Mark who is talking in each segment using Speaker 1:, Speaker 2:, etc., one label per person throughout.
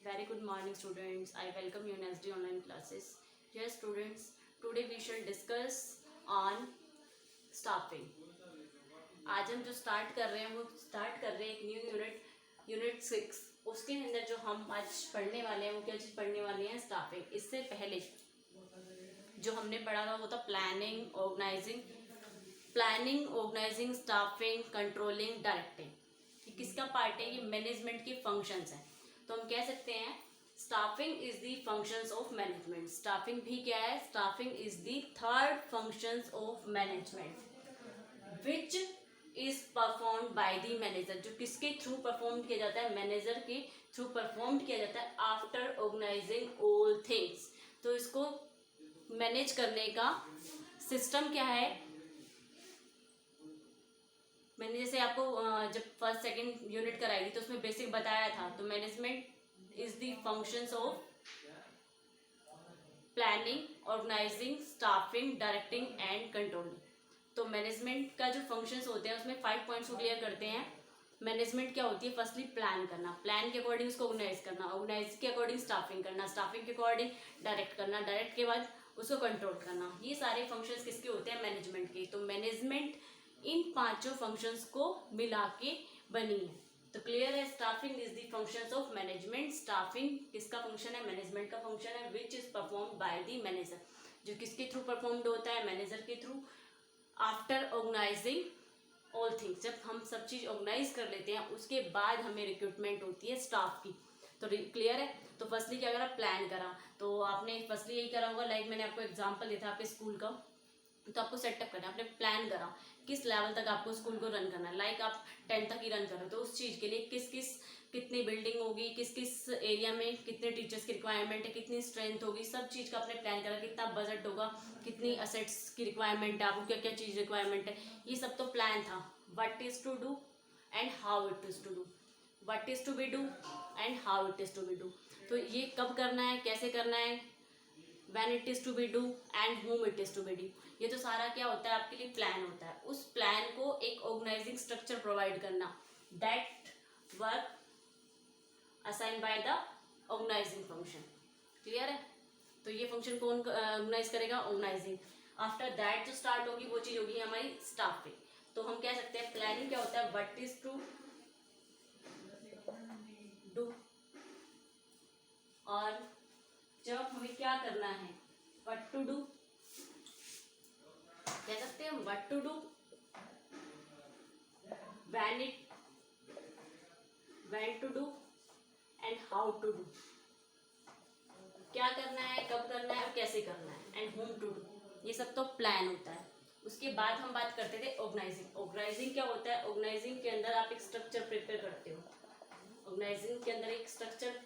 Speaker 1: Very good morning, students. I welcome you in SD online classes. Yes, students. Today we shall discuss on staffing. आज हम जो start कर रहे हैं वो स्टार्ट कर रहे हैं एक न्यू यूनिट 6। उसके अंदर जो हम आज पढ़ने वाले हैं वो क्या चीज़ पढ़ने वाले हैं? स्टाफिंग। इससे पहले जो हमने पढ़ा था वो था planning organizing staffing controlling directing. ये किसका पार्ट है? ये मैनेजमेंट के फंक्शंस हैं। तो हम कह सकते हैं staffing is the functions of management. Staffing भी क्या है? Staffing is the third functions of management which is perform by the manager. जो किसके थ्रू परफॉर्म किया जाता है? मैनेजर के थ्रू परफॉर्म किया जाता है आफ्टर ऑर्गेनाइजिंग ऑल थिंग्स। तो इसको मैनेज करने का सिस्टम क्या है? मैंने जैसे आपको जब फर्स्ट सेकंड यूनिट कराई थी तो उसमें बेसिक बताया था। तो management is the functions of planning organizing staffing directing and controlling. तो मैनेजमेंट का जो फंक्शंस होते हैं उसमें 5 पॉइंट्स को क्लियर करते हैं। मैनेजमेंट क्या होती है? फर्स्टली प्लान करना, प्लान के अकॉर्डिंग उसको ऑर्गेनाइज करना, ऑर्गेनाइज के अकॉर्डिंग स्टाफिंग करना, स्टाफिंग के अकॉर्डिंग डायरेक्ट करना, डायरेक्ट के बाद उसको कंट्रोल करना। ये सारे फंक्शंस किसके होते हैं? मैनेजमेंट के। तो मैनेजमेंट इन पांचों फंक्शंस को मिला के बनी है। तो क्लियर है, staffing is the functions of management. Staffing किसका फंक्शन है? मैनेजमेंट का फंक्शन है which is perform by the manager. जो किसके थ्रू परफॉर्म्ड होता है? मैनेजर के through after organizing all things. जब हम सब चीज़ ऑर्गेनाइज कर लेते हैं उसके बाद हमें रिक्रूटमेंट होती है स्टाफ की। तो क्लियर है। तो फर्स्टली क्या करा? प्लान करा। तो आपने फर्स्टली यही करा होगा, लाइक मैंने आपको एग्जांपल दिया था आपके स्कूल का। तो आपको सेटअप करना है, आपने प्लान करा किस लेवल तक आपको स्कूल को रन करना है। लाइक आप 10 तक ही रन कर रहे हो तो उस चीज़ के लिए कितनी बिल्डिंग होगी, किस किस एरिया में कितने टीचर्स की रिक्वायरमेंट है, कितनी स्ट्रेंथ होगी, सब चीज़ का आपने प्लान करा। कितना बजट होगा, कितनी असेट्स की रिक्वायरमेंट है, आपको क्या क्या चीज़ रिक्वायरमेंट है, ये सब तो प्लान था। What is to do and how it is to do, what is to be do and how it is to be do. तो ये कब करना है, कैसे करना है, when it is to be do and whom it is to be do। ये तो सारा क्या होता है? आपके लिए प्लान होता है। उस प्लान को एक ऑर्गेनाइजिंग स्ट्रक्चर प्रोवाइड करना, that work assign by the organizing function. Clear है। तो ये फंक्शन कौन ऑर्गेनाइज करेगा? ऑर्गेनाइजिंग। आफ्टर दैट जो स्टार्ट होगी वो चीज होगी हमारी स्टाफिंग। तो हम कह सकते हैं प्लानिंग क्या होता है? What is to do. और जब हमें क्या करना है? व्हाट टू डू कह सकते हैं। What to do, when to do and how to do. क्या करना है, कब करना है और कैसे करना है, एंड होम टू डू। ये सब तो प्लान होता है। उसके बाद हम बात करते थे ऑर्गेनाइजिंग। ऑर्गेनाइजिंग क्या होता है? ऑर्गेनाइजिंग के अंदर आप एक स्ट्रक्चर प्रिपेयर करते हो। ऑर्गेनाइजिंग के अंदर एक स्ट्रक्चर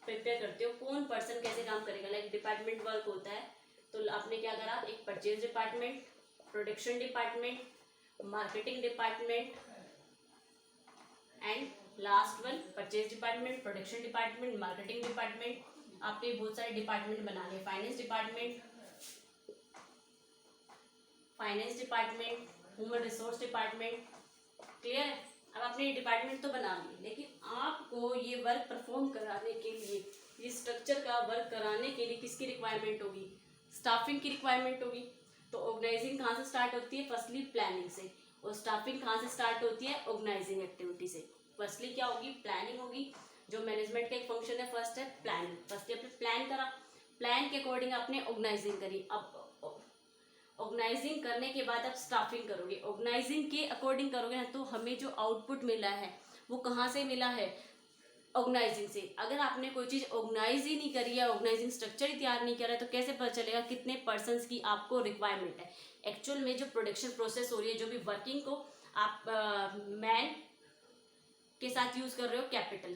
Speaker 1: प्रिपेयर करते हो। कौन पर्सन कैसे काम करेगा, लाइक डिपार्टमेंट वर्क होता है। तो आपने क्या करा? एक purchase department, production department, marketing department and last one purchase department, production department, marketing department. आपने बहुत सारे डिपार्टमेंट बना लिए। Finance department, human resource department. Clear है। अब आपने डिपार्टमेंट तो बना लिए, लेकिन आपको ये वर्क परफॉर्म कराने के लिए, ये स्ट्रक्चर का वर्क कराने के लिए किसकी रिक्वायरमेंट होगी? स्टाफिंग की रिक्वायरमेंट होगी। तो ऑर्गेनाइजिंग कहाँ से स्टार्ट होती है? फर्स्टली प्लानिंग से। और स्टाफिंग कहाँ से स्टार्ट होती है? ऑर्गेनाइजिंग एक्टिविटी से। फर्स्टली क्या होगी? प्लानिंग होगी। जो मैनेजमेंट का एक फंक्शन है फर्स्ट है प्लानिंग। फर्स्टली आपने प्लान करा, प्लान के अकॉर्डिंग आपने ऑर्गेनाइजिंग करी। अब ऑर्गेनाइजिंग करने के बाद आप स्टाफिंग करोगे। ऑर्गेनाइजिंग के अकॉर्डिंग करोगे ना तो हमें जो आउटपुट मिला है वो कहाँ से मिला है? ऑर्गेनाइजिंग से। अगर आपने कोई चीज़ ऑर्गेनाइज ही नहीं करी है, ऑर्गेनाइजिंग स्ट्रक्चर ही तैयार नहीं करा है, तो कैसे पता चलेगा कितने पर्सन्स की आपको रिक्वायरमेंट है? एक्चुअल में जो प्रोडक्शन प्रोसेस हो रही है, जो भी वर्किंग को आप मैन के साथ यूज कर रहे हो,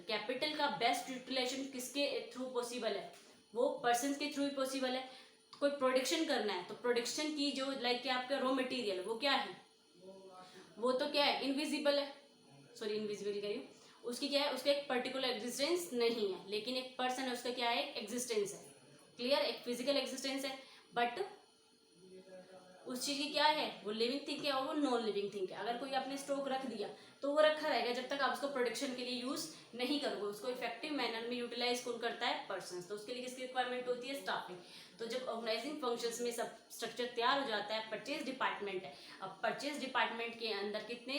Speaker 1: कैपिटल का बेस्ट यूटिलाइजेशन किसके थ्रू पॉसिबल है? वो पर्सन के थ्रू ही पॉसिबल है। कोई प्रोडक्शन करना है तो प्रोडक्शन की जो लाइक कि आपका रॉ मटेरियल वो क्या है? वो तो क्या है? इनविजिबल है। सॉरी, इनविजिबल कह रही हूँ। उसकी क्या है? उसका एक पर्टिकुलर एग्जिस्टेंस नहीं है, लेकिन एक पर्सन है उसका क्या है? एग्जिस्टेंस है। क्लियर। एक फिजिकल एग्जिस्टेंस है, बट उस चीज़ की क्या है, वो लिविंग थिंग है और वो नॉन लिविंग थिंग है। अगर कोई आपने स्टॉक रख दिया तो वो रखा रहेगा जब तक आप उसको प्रोडक्शन के लिए यूज नहीं करोगे। उसको इफेक्टिव मैनर में यूटिलाइज कौन करता है, पर्सन। तो उसके लिए किसकी रिक्वायरमेंट होती है, स्टाफिंग। तो जब ऑर्गेनाइजिंग फंक्शंस में सब स्ट्रक्चर तैयार हो जाता है, परचेज डिपार्टमेंट है। अब परचेज डिपार्टमेंट के अंदर कितने,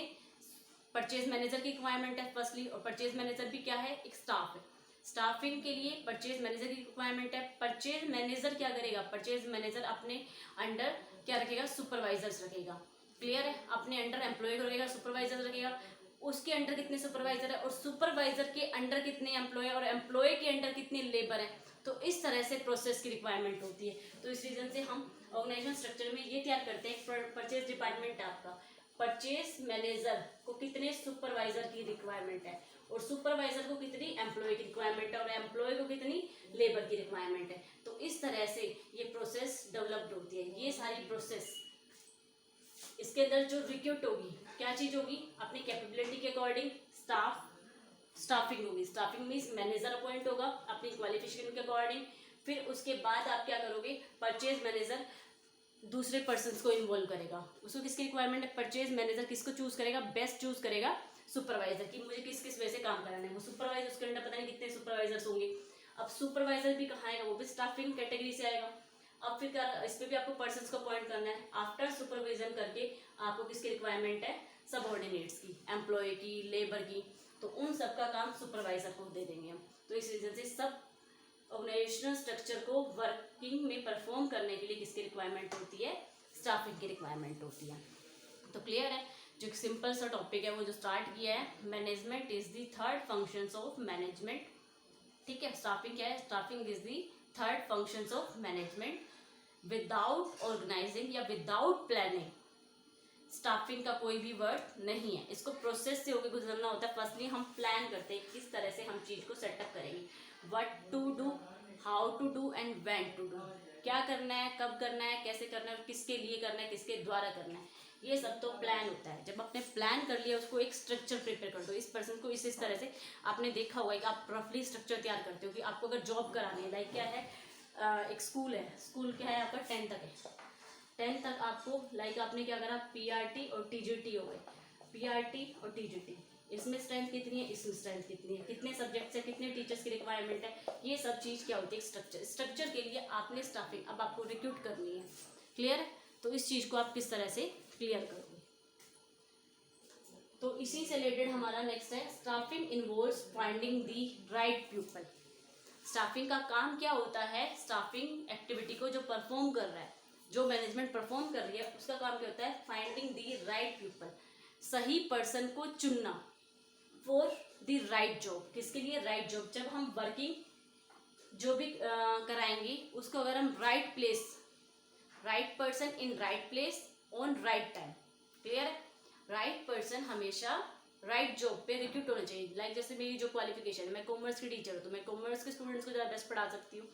Speaker 1: परचेज मैनेजर की रिक्वायरमेंट है फर्स्टली, और परचेज मैनेजर भी क्या है, एक स्टाफ है। स्टाफिंग के लिए परचेज मैनेजर की रिक्वायरमेंट है। परचेज मैनेजर क्या करेगा, परचेज मैनेजर अपने अंडर क्या रखेगा, सुपरवाइजर्स रखेगा। क्लियर है, अपने अंडर एम्प्लॉय को रखेगा, सुपरवाइजर रखेगा। उसके अंडर कितने सुपरवाइजर है, और सुपरवाइजर के अंडर कितने एम्प्लॉय, और एम्प्लॉय के अंडर कितने लेबर है। तो इस तरह से प्रोसेस की रिक्वायरमेंट होती है। तो इस रीजन से हम ऑर्गेनाइजेशन स्ट्रक्चर में ये तैयार करते हैं, परचेज डिपार्टमेंट आपका, परचेज मैनेजर को कितने सुपरवाइजर की रिक्वायरमेंट है, और सुपरवाइजर को कितनी एम्प्लॉय की रिक्वायरमेंट है, और एम्प्लॉय को कितनी लेबर की रिक्वायरमेंट है। तो इस तरह से ये प्रोसेस डेवलप्ड होती है। ये सारी प्रोसेस, इसके अंदर जो रिक्रूट होगी, क्या चीज होगी, अपनी कैपेबिलिटी के अकॉर्डिंग स्टाफिंग होगी। स्टाफिंग मीन्स मैनेजर अपॉइंट होगा अपनी क्वालिफिकेशन के अकॉर्डिंग। फिर उसके बाद आप क्या करोगे, परचेज मैनेजर दूसरे पर्सन को इन्वॉल्व करेगा। उसको किसकी रिक्वायरमेंट है, परचेज मैनेजर किसको चूज करेगा, बेस्ट चूज करेगा सुपरवाइजर की, मुझे किस किस वजह से काम कराना है। वो सुपरवाइजर, उसके अंदर पता नहीं कितने सुपरवाइजर्स होंगे। अब सुपरवाइजर भी कहाँ आएगा, वो भी स्टाफिंग कैटेगरी से आएगा। अब फिर क्या, इस पे भी आपको पर्सन को अपॉइंट करना है। आफ्टर सुपरविजन करके आपको किसकी रिक्वायरमेंट है, सबऑर्डिनेट्स की, एम्प्लॉय की, लेबर की। तो उन सब का काम सुपरवाइजर को दे देंगे हम। तो इस रीजन से सब ऑर्गेनाइजेशनल स्ट्रक्चर को वर्किंग में परफॉर्म करने के लिए किसकी रिक्वायरमेंट होती है, स्टाफिंग की रिक्वायरमेंट होती है। तो क्लियर है, जो एक सिंपल सा टॉपिक है वो जो स्टार्ट किया है, management is the third functions of management. ठीक है, स्टाफिंग क्या है, staffing is the third functions of management. Without organizing या विदाउट प्लानिंग स्टाफिंग का कोई भी वर्ड नहीं है। इसको प्रोसेस से होकर गुजरना होता है। फर्स्टली हम प्लान करते हैं किस तरह से हम चीज को सेटअप करेंगे, what to do, how to do and when to do. क्या करना है, कब करना है, कैसे करना है, किसके लिए करना है, किसके द्वारा करना है, ये सब तो प्लान होता है। जब आपने प्लान कर लिया, उसको एक स्ट्रक्चर प्रिपेयर कर दो। इस पर्सन को इस तरह से आपने देखा हुआ है कि आप रफली स्ट्रक्चर तैयार करते हो कि आपको अगर जॉब करानी है, लाइक क्या है, एक स्कूल है, स्कूल क्या है आपका 10 तक है। 10 तक आपको लाइक आपने क्या करा, पीआरटी और टीजीटी हो गए, पीआरटी और टीजीटी, इसमें स्ट्रेंथ कितनी है, इसमें स्ट्रेंथ कितनी है, कितने सब्जेक्ट्स है, कितने टीचर्स की रिक्वायरमेंट है, ये सब चीज़ क्या होती है, स्ट्रक्चर। स्ट्रक्चर के लिए आपने स्टाफिंग अब आपको रिक्रूट करनी है। क्लियर है, तो इस चीज़ को आप किस तरह से क्लियर करोगे। तो इसी से रिलेटेड हमारा नेक्स्ट है, स्टाफिंग इन्वॉल्व्स फाइंडिंग दी राइट पीपल। स्टाफिंग का काम क्या होता है, स्टाफिंग एक्टिविटी को जो परफॉर्म कर रहा है, जो मैनेजमेंट परफॉर्म कर रही है, उसका काम क्या होता है, फाइंडिंग दी राइट पीपल, सही पर्सन को चुनना, फॉर द राइट जॉब। किसके लिए, राइट जॉब। जब हम वर्किंग जो भी कराएंगे उसको अगर हम right place, right person in right place on right time. Clear है, राइट पर्सन हमेशा राइट जॉब पे रिक्रूट होना चाहिए। लाइक जैसे मेरी जो क्वालिफिकेशन है, मैं कॉमर्स की टीचर हूँ, तो मैं कॉमर्स के स्टूडेंट्स को ज़्यादा बेस्ट पढ़ा सकती हूँ।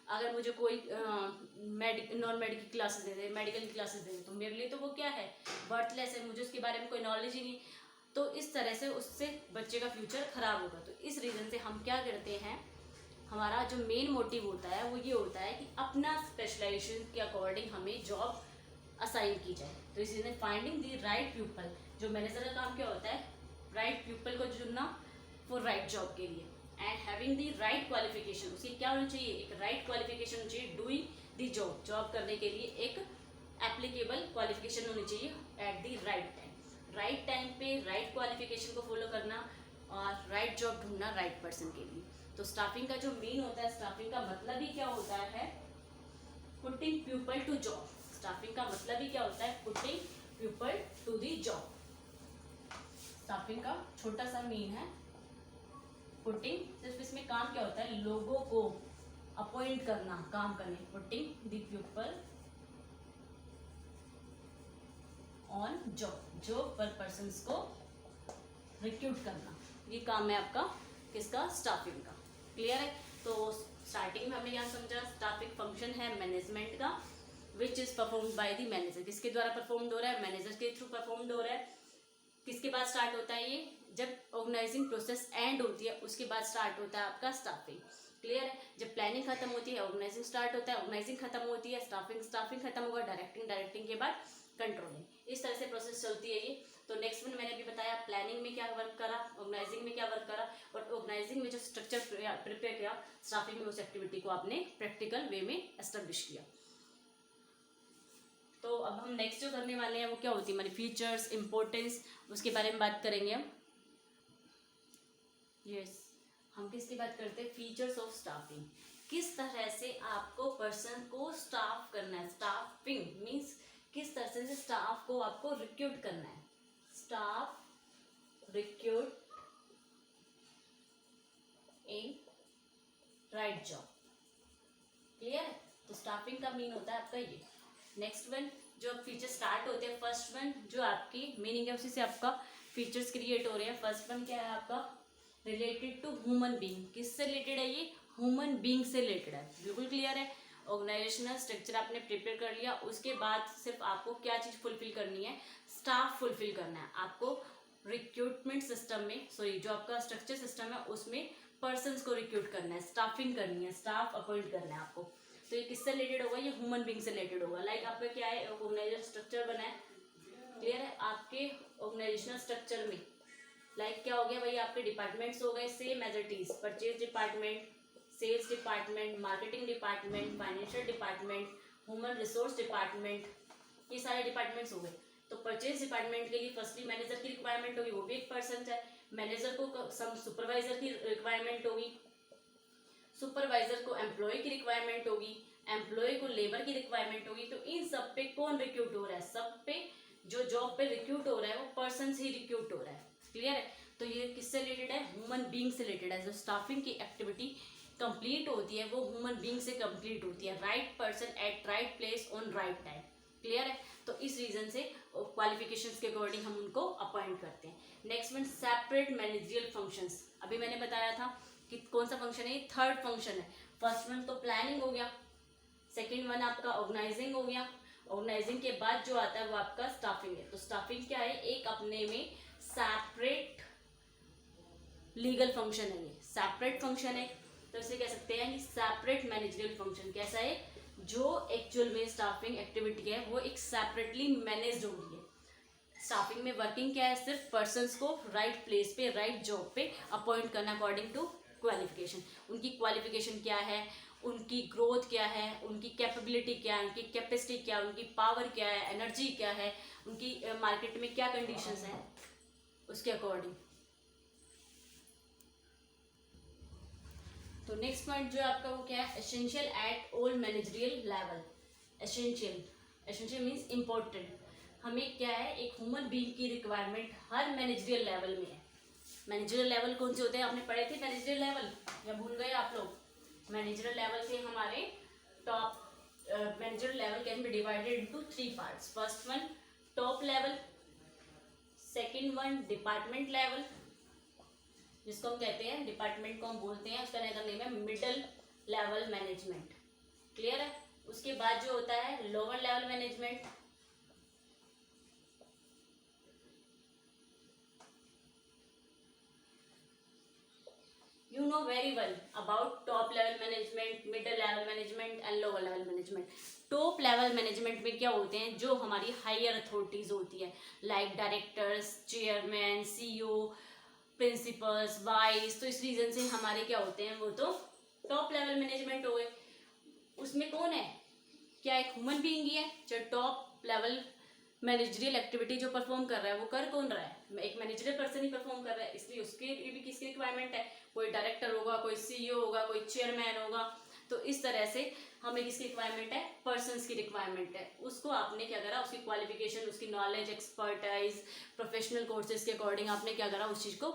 Speaker 1: अगर मुझे कोई नॉन मेडिकल क्लासेस दे दे, मेडिकल की क्लासेस दे दे, तो मेरे लिए तो वो क्या है, वर्थलेस है, मुझे उसके बारे में कोई नॉलेज ही नहीं। तो इस तरह से उससे बच्चे का फ्यूचर खराब होगा। तो इस रीज़न से हम क्या करते हैं, हमारा जो मेन मोटिव होता है वो ये होता है कि अपना स्पेशलाइजेशन के अकॉर्डिंग हमें जॉब असाइन की जाए। तो इस रीजन फाइंडिंग दी राइट पीपल, जो मैनेजर का काम क्या होता है, राइट पीपल को चुनना फॉर राइट जॉब के लिए, and having the right qualification. उसकी क्या होनी चाहिए, एक राइट क्वालिफिकेशन होनी चाहिए, डूइंग दी जॉब, जॉब करने के लिए एक एप्लीकेबल क्वालिफिकेशन होनी चाहिए at the right time. Right time पे राइट क्वालिफिकेशन को फॉलो करना और राइट जॉब ढूंढना राइट पर्सन के लिए। तो स्टाफिंग का जो मेन होता है, स्टाफिंग का मतलब ही क्या होता है, putting people to job. Staffing का मतलब ही क्या होता है, putting people to the job. Staffing का छोटा सा मीन है पुटिंग, सिर्फ इसमें काम क्या होता है, लोगों को अपॉइंट करना काम करने, putting the people on job, job पर पर्सन्स को रिक्रूट करना, ये काम है आपका किसका, स्टाफिंग का। क्लियर है, तो स्टार्टिंग में हमने क्या समझा, स्टाफिंग फंक्शन है मैनेजमेंट का, which is performed by the manager. किसके द्वारा परफॉर्म्ड हो रहा है, मैनेजर के थ्रू परफॉर्म्ड हो रहा है। किसके बाद स्टार्ट होता है ये, जब ऑर्गेनाइजिंग प्रोसेस एंड होती है उसके बाद स्टार्ट होता है आपका स्टाफिंग। क्लियर है? जब प्लानिंग खत्म होती है ऑर्गेनाइजिंग स्टार्ट होता है, ऑर्गेनाइजिंग खत्म होती है स्टाफिंग खत्म होगा, डायरेक्टिंग के बाद कंट्रोलिंग। इस तरह से प्रोसेस चलती है ये। तो नेक्स्ट वन मैंने अभी बताया प्लानिंग में क्या वर्क करा, ऑर्गेनाइजिंग में क्या वर्क करा, और ऑर्गेनाइजिंग में जो स्ट्रक्चर प्रिपेयर किया, स्टाफिंग में उस एक्टिविटी को आपने प्रैक्टिकल वे में एस्टेब्लिश किया। तो अब हम नेक्स्ट जो करने वाले हैं वो क्या होती है हमारी फीचर्स, इंपॉर्टेंस, उसके बारे में बात करेंगे हम। हम किसकी बात करते हैं? Features of staffing. किस तरह से आपको पर्सन को स्टाफ करना है। स्टाफिंग मीन्स किस तरह से स्टाफ को आपको रिक्रूट करना है। Staff recruit in right job. Clear है? तो स्टाफिंग का मीन होता है आपका ये। नेक्स्ट वन जो फीचर स्टार्ट होते हैं, फर्स्ट वन जो आपकी मीनिंग है उसी से आपका फीचर्स क्रिएट हो रहे हैं। फर्स्ट वन क्या है आपका? Related to human being. किससे रिलेटेड है ये? ह्यूमन बीइंग से रिलेटेड है। बिल्कुल क्लियर है? ऑर्गेनाइजेशनल स्ट्रक्चर आपने प्रिपेयर कर लिया, उसके बाद सिर्फ आपको क्या चीज़ फुलफिल करनी है? स्टाफ फुलफिल करना है आपको। रिक्रूटमेंट सिस्टम में, सॉरी जो आपका स्ट्रक्चर सिस्टम है उसमें पर्सन्स को रिक्रूट करना है, स्टाफिंग करनी है, स्टाफ अपॉइंट करना है आपको। तो ये किससे रिलेटेड होगा? ये ह्यूमन बीइंग से रिलेटेड होगा। लाइक आपका क्या है? ऑर्गेनाइजेशन स्ट्रक्चर बना है। क्लियर है? आपके ऑर्गेनाइजेशनल स्ट्रक्चर में लाइक क्या हो गया भाई? आपके डिपार्टमेंट्स हो गए same as it is. Purchase department, sales department, marketing department, financial department, human resource department, ये सारे डिपार्टमेंट्स हो गए। तो परचेज डिपार्टमेंट के लिए फर्स्टली मैनेजर की रिक्वायरमेंट होगी, वो भी एक पर्सन है। मैनेजर को सम सुपरवाइजर की रिक्वायरमेंट होगी, सुपरवाइजर को एम्प्लॉय की रिक्वायरमेंट होगी, एम्प्लॉय को लेबर की रिक्वायरमेंट होगी। तो इन सब पे कौन रिक्रूट हो रहा है? सब पे जो जॉब पे रिक्रूट हो रहा है वो पर्सन ही रिक्रूट हो रहा है। क्लियर है? तो ये किससे रिलेटेड है? ह्यूमन बीइंग से रिलेटेड है। जो स्टाफिंग की एक्टिविटी कंप्लीट होती है वो ह्यूमन बीइंग से कंप्लीट होती है। Right person at right place on right time. Clear है? तो इस रीजन से क्वालिफिकेशंस के अकॉर्डिंग हम उनको अपॉइंट करते हैं। Next one separate managerial functions. अभी मैंने बताया था कि कौन सा फंक्शन है? ये थर्ड फंक्शन है। फर्स्ट वन तो प्लानिंग हो गया, सेकेंड वन आपका ऑर्गेनाइजिंग हो गया, ऑर्गेनाइजिंग के बाद जो आता है वो आपका स्टाफिंग है। तो स्टाफिंग क्या है? एक अपने में सेपरेट लीगल फंक्शन है, ये सेपरेट फंक्शन है। तो इसे कह सकते हैं कि सेपरेट मैनेजरियल फंक्शन। कैसा है? जो एक्चुअल में स्टाफिंग एक्टिविटी है वो एक सेपरेटली मैनेज हो रही है। स्टाफिंग में वर्किंग क्या है? सिर्फ पर्सन्स को राइट प्लेस पे, राइट जॉब पे अपॉइंट करना अकॉर्डिंग टू क्वालिफिकेशन। उनकी क्वालिफिकेशन क्या है, उनकी ग्रोथ क्या है, उनकी कैपेबिलिटी क्या है, उनकी कैपेसिटी क्या है, उनकी पावर क्या है, एनर्जी क्या है, उनकी मार्केट में क्या कंडीशंस हैं, उसके अकॉर्डिंग। तो नेक्स्ट पॉइंट जो आपका वो क्या है? Essential at all managerial level. Essential means important. हमें क्या है? एक ह्यूमन बीइंग की रिक्वायरमेंट हर मैनेजरियल लेवल में है। मैनेजरियल लेवल कौन से होते हैं? आपने पढ़े थे मैनेजरियल लेवल या भूल गए आप लोग? मैनेजरियल लेवल थे हमारे top. Managerial level can be divided into 3 parts. First one top level, second one department level, जिसको हम कहते हैं डिपार्टमेंट को हम बोलते हैं, उसका नेम है मिडिल लेवल मैनेजमेंट। क्लियर है? उसके बाद जो होता है lower level management. You know very well about top level management, middle level management and lower level management. Top level management में क्या होते हैं? जो हमारी हायर अथॉरिटीज होती है like directors, chairman, CEO, principles, vice. तो इस रीजन से हमारे क्या होते हैं? वो तो टॉप लेवल मैनेजमेंट हो गए। उसमें कौन है? क्या एक ह्यूमन बीइंग ही है जो टॉप लेवल मैनेजरियल एक्टिविटी जो परफॉर्म कर रहा है वो कर कौन रहा है? एक मैनेजरियल पर्सन ही परफॉर्म कर रहा है। इसलिए उसके लिए भी किसकी रिक्वायरमेंट है? कोई डायरेक्टर होगा, कोई सीईओ होगा, कोई चेयरमैन होगा। तो इस तरह से हमें किसकी रिक्वायरमेंट है? पर्सन्स की रिक्वायरमेंट है। उसको आपने क्या करा? उसकी क्वालिफिकेशन, उसकी नॉलेज, एक्सपर्टाइज, प्रोफेशनल कोर्सेज के अकॉर्डिंग आपने क्या करा? उस चीज़ को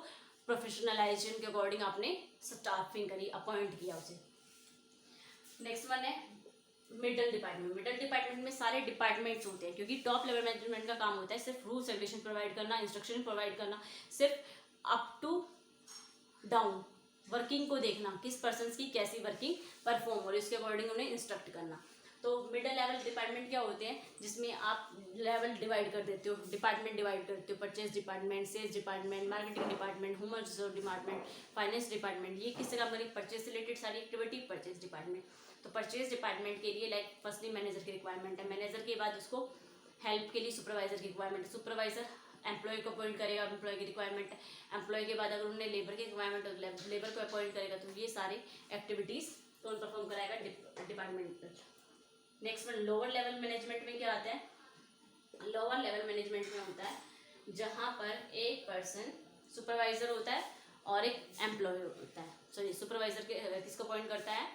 Speaker 1: प्रोफेशनलाइजेशन के अकॉर्डिंग आपने स्टाफिंग करी, अपॉइंट किया उसे। नेक्स्ट वन है मिडल डिपार्टमेंट। मिडल डिपार्टमेंट में सारे डिपार्टमेंट्स होते हैं, क्योंकि टॉप लेवल मैनेजमेंट का काम होता है सिर्फ रूल्स रेगुलेशन प्रोवाइड करना, इंस्ट्रक्शन प्रोवाइड करना, सिर्फ अप टू डाउन वर्किंग को देखना, किस पर्सन की कैसी वर्किंग परफॉर्म हो रही है, उसके अकॉर्डिंग उन्हें इंस्ट्रक्ट करना। तो मिडिल लेवल डिपार्टमेंट क्या होते हैं, जिसमें आप लेवल डिवाइड कर देते हो, डिपार्टमेंट डिवाइड करते हो, purchase department, sales department, marketing department, human resource department, finance department. ये किससे काम करेंगे, परचेज से रिलेटेड सारी एक्टिविटी परचेज डिपार्टमेंट। तो परचेज डिपार्टमेंट के लिए लाइक फर्स्टली मैनेजर की रिक्वायरमेंट है, मैनेजर के बाद उसको हेल्प के लिए सुपरवाइजर की रिक्वायरमेंट है, सुपरवाइजर एम्प्लॉय को अपॉइंट करेगा, एम्प्लॉय की रिक्वायरमेंट है, एम्प्लॉय के बाद अगर उन्हें लेबर की रिक्वायरमेंट है तो लेबर को अपॉइंट करेगा। तो ये सारी एक्टिविटीज कौन परफॉर्म कराएगा, department. Next one lower level management में क्या आता है, लोअर लेवल मैनेजमेंट में होता है जहाँ पर एक पर्सन सुपरवाइजर होता है और एक एम्प्लॉय होता है, सॉरी सुपरवाइजर के किसको अपॉइंट करता है,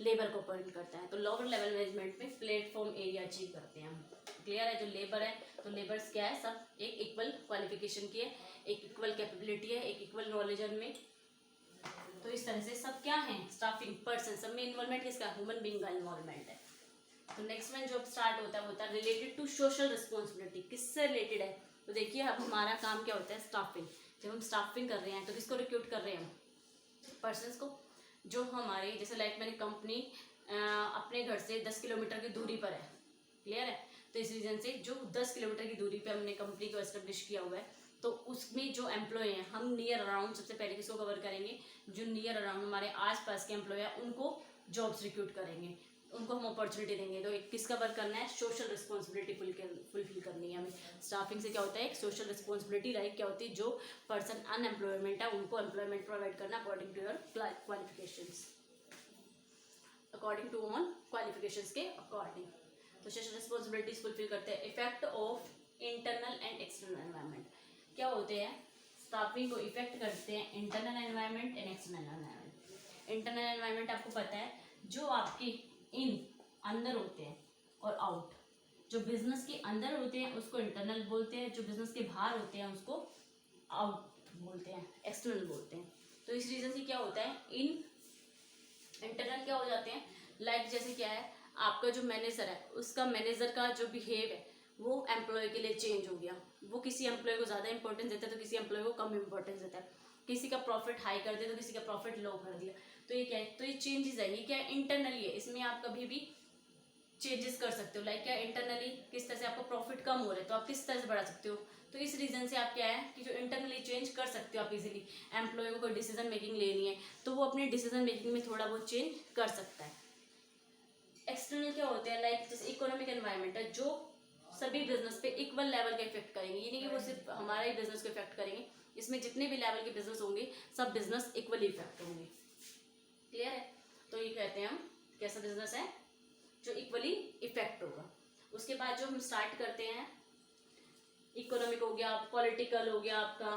Speaker 1: लेबर को अपॉइंट करता है। तो लोअर लेवल मैनेजमेंट में प्लेटफॉर्म एरिया अचीव करते हैं हम। क्लियर है, जो लेबर है तो लेबर्स क्या है, सब एक इक्वल क्वालिफिकेशन की है, एक इक्वल कैपेबिलिटी है, एक इक्वल नॉलेज में। तो इस तरह से सब क्या है, स्टाफिंग पर्सन, सब में इन्वॉल्वमेंट किसका, ह्यूमन बीइंग का इन्वॉल्वमेंट है। तो नेक्स्ट वन जो स्टार्ट होता है वो होता है रिलेटेड टू सोशल रिस्पॉन्सिबिलिटी, किससे रिलेटेड है। तो देखिए अब हमारा काम क्या होता है, स्टाफिंग। जब हम स्टाफिंग कर रहे हैं तो किसको रिक्रूट कर रहे हैं, हम पर्सनस को जो हमारे, जैसे लाइक मैंने कंपनी अपने घर से 10 किलोमीटर की दूरी पर है। क्लियर है, तो इस रीजन से जो 10 किलोमीटर की दूरी पे हमने कंपनी को एस्टेब्लिश किया हुआ है, तो उसमें जो एम्प्लॉय हैं हम नियर अराउंड सबसे पहले किसको कवर करेंगे, जो नियर अराउंड हमारे आसपास के एम्प्लॉय हैं उनको जॉब्स रिक्रूट करेंगे, उनको हम अपॉर्चुनिटी देंगे। तो एक किसका वर्क करना है, सोशल रिस्पॉन्सिबिलिटी फुलफिल करनी है हमें। स्टाफिंग से क्या होता है, एक सोशल रिस्पॉन्सिबिलिटी लाइक क्या होती है, जो पर्सन अनएम्प्लॉयमेंट है उनको एम्प्लॉयमेंट प्रोवाइड करना according to your qualifications, according to on qualifications के अकॉर्डिंग। तो सोशल रिस्पॉन्सिबिलिटीज फुलफिल करते हैं। Effect of internal and external environment क्या होते हैं, स्टाफिंग को इफेक्ट करते हैं internal environment and external environment. Internal environment आपको पता है जो आपके इन अंदर होते हैं और आउट, जो बिजनेस के अंदर होते हैं उसको इंटरनल बोलते हैं, जो बिजनेस के बाहर होते हैं उसको आउट बोलते हैं, एक्सटर्नल बोलते हैं। तो इस रीजन से क्या होता है, इन इंटरनल क्या हो जाते हैं, लाइक जैसे क्या है, आपका जो मैनेजर है उसका मैनेजर का जो बिहेव है वो एम्प्लॉय के लिए चेंज हो गया, वो किसी एम्प्लॉय को ज़्यादा इंपॉर्टेंस देता है तो किसी एम्प्लॉय को कम इंपॉर्टेंस देता है, किसी का प्रॉफिट हाई कर दिया तो किसी का प्रॉफिट लो कर दिया। तो ये क्या है, तो ये चेंजेस है, ये क्या है, इंटरनली है, इसमें आप कभी भी चेंजेस कर सकते हो। लाइक क्या इंटरनली किस तरह से आपको प्रॉफिट कम हो रहा है तो आप किस तरह से बढ़ा सकते हो। तो इस रीजन से आप क्या है कि जो इंटरनली चेंज कर सकते हो आप इजीली, एम्प्लॉय को कोई डिसीजन मेकिंग लेनी है तो वो अपने डिसीजन मेकिंग में थोड़ा बहुत चेंज कर सकता है। एक्सटर्नल क्या होते हैं, लाइक जैसे इकोनॉमिक एनवायरनमेंट है जो सभी बिजनेस पे इक्वल लेवल का इफेक्ट करेंगे, ये नहीं कि वो सिर्फ हमारा ही बिजनेस को इफेक्ट करेंगे, इसमें जितने भी लेवल के बिजनेस होंगे सब बिजनेस इक्वली इफेक्ट होंगे। क्लियर है, तो ये कहते हैं हम कैसा बिजनेस है जो इक्वली इफेक्ट होगा। उसके बाद जो हम स्टार्ट करते हैं, इकोनॉमिक हो गया, पॉलिटिकल हो गया आपका,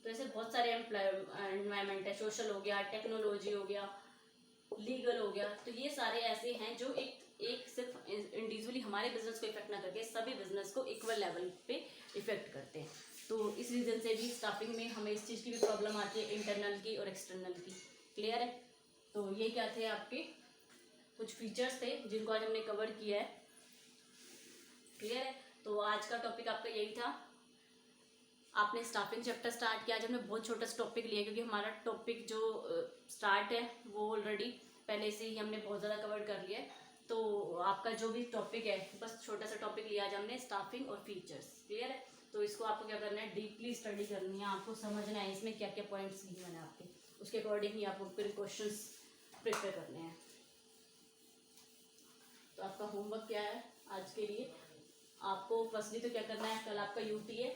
Speaker 1: तो ऐसे बहुत सारे एनवायरनमेंट है, सोशल हो गया, टेक्नोलॉजी हो गया, लीगल हो गया। तो ये सारे ऐसे हैं जो एक सिर्फ इंडिविजुअली हमारे बिजनेस को इफेक्ट ना करके सभी बिजनेस को इक्वल लेवल पे इफेक्ट करते हैं। तो इस रीजन से भी स्टाफिंग में हमें इस चीज़ की भी प्रॉब्लम आती है, इंटरनल की और एक्सटर्नल की। क्लियर है, तो ये क्या थे आपके कुछ फीचर्स थे जिनको आज हमने कवर किया है। क्लियर है, तो आज का टॉपिक आपका यही था। आपने स्टाफिंग चैप्टर स्टार्ट किया, आज हमने बहुत छोटा सा टॉपिक लिया क्योंकि हमारा टॉपिक जो स्टार्ट है वो ऑलरेडी पहले से ही हमने बहुत ज़्यादा कवर कर लिया है। तो आपका जो भी टॉपिक है बस छोटा सा टॉपिक लिया आज हमने, स्टाफिंग और फीचर्स। क्लियर है, तो इसको आपको क्या करना है, डीपली स्टडी करनी है, आपको समझना है इसमें क्या क्या पॉइंट्स गिवन है आपके, उसके अकॉर्डिंग ही आपको फिर क्वेश्चन प्रिपेयर करने हैं। तो आपका होमवर्क क्या है आज के लिए, आपको फर्स्टली तो क्या करना है, कल आपका यूटी है।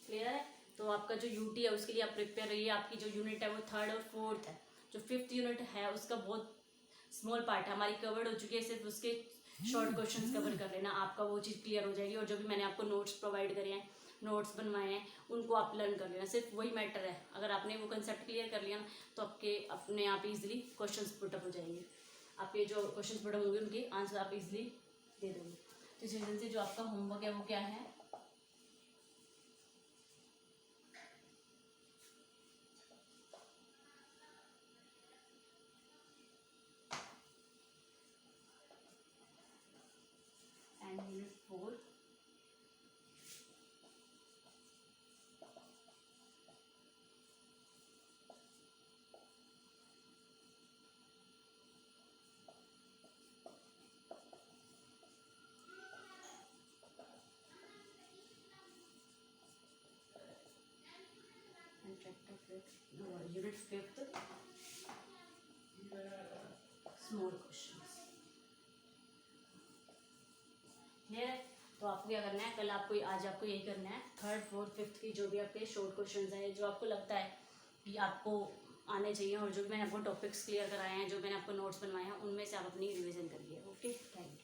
Speaker 1: क्लियर है, तो आपका जो यूटी है उसके लिए आप प्रिपेयर रहिए। आपकी जो यूनिट है वो 3rd और 4th है, जो 5th यूनिट है उसका बहुत स्मॉल पार्ट है, हमारी कवर्ड हो चुकी है, सिर्फ उसके शॉर्ट क्वेश्चंस कवर कर लेना, आपका वो चीज़ क्लियर हो जाएगी। और जो भी मैंने आपको नोट्स प्रोवाइड करे हैं, नोट्स बनवाए हैं, उनको आप लर्न कर लेना, सिर्फ वही मैटर है। अगर आपने वो कंसेप्ट क्लियर कर लिया ना तो आपके अपने आप ईजिली क्वेश्चंस पुटअप हो जाएंगे, आपके जो क्वेश्चंस पुटअप होंगे उनके आंसर आप इजिली दे दोगे। तो इस रीजन से जो आपका होमवर्क है वो क्या है, यूनिट 4 तो unit 5th small questions clear है। तो आपको क्या करना है, कल आपको आज आपको यही करना है, 3rd 4th 5th की जो भी आपके शॉर्ट क्वेश्चंस हैं, जो आपको लगता है कि आपको आने चाहिए और जो मैंने आपको टॉपिक्स क्लियर कराए हैं, जो मैंने आपको नोट्स बनवाए हैं, उनमें से आप अपनी रिवीजन करिए। Okay, thank you.